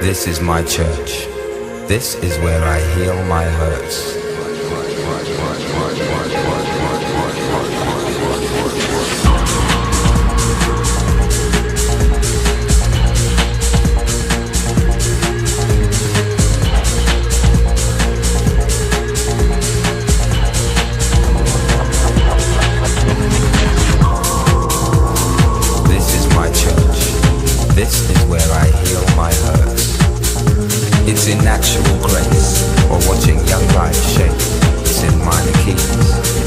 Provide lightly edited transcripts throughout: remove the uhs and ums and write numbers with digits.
This is my church. This is where I heal my hurts. This is my church. This is where I heal my hurts. It's in natural grace, or watching young life shape. It's in minor keys,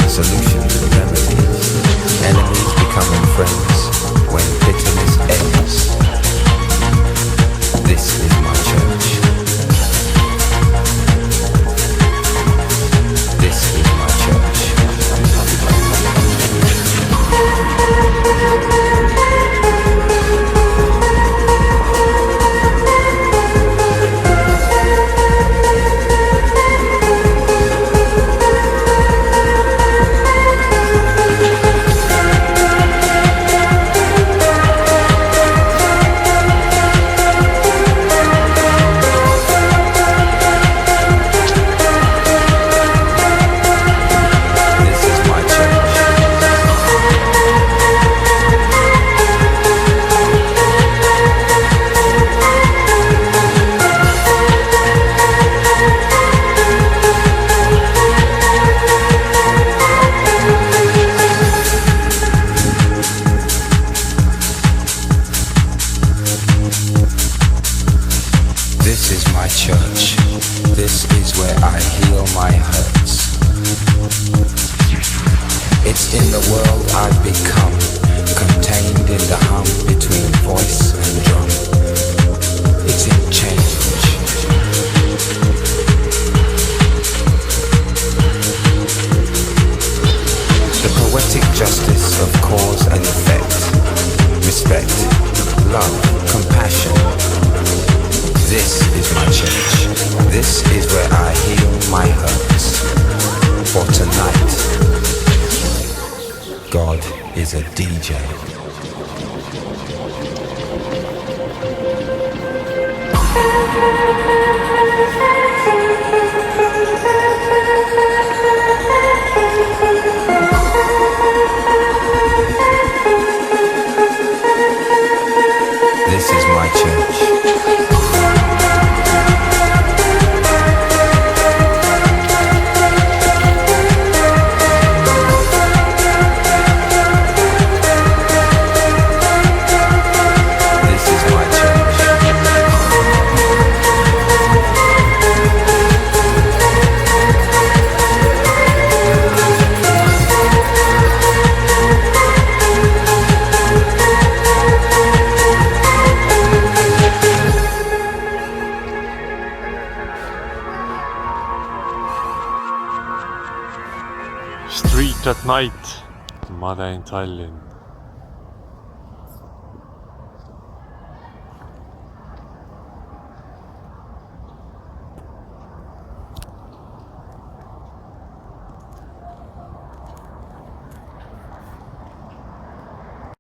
solutions and remedies. Enemies becoming friends when bitterness ends. This is my church. This is my church. This is my church. This is where I heal my hurts. It's in the world I've become, contained in the hum between voice and drum. It's in change. The poetic justice of cause and effect. Respect, love, compassion. This is my church. This is where I heal my hurts. For tonight, God is a DJ. This is my church. Street at Night, Made in Tallinn.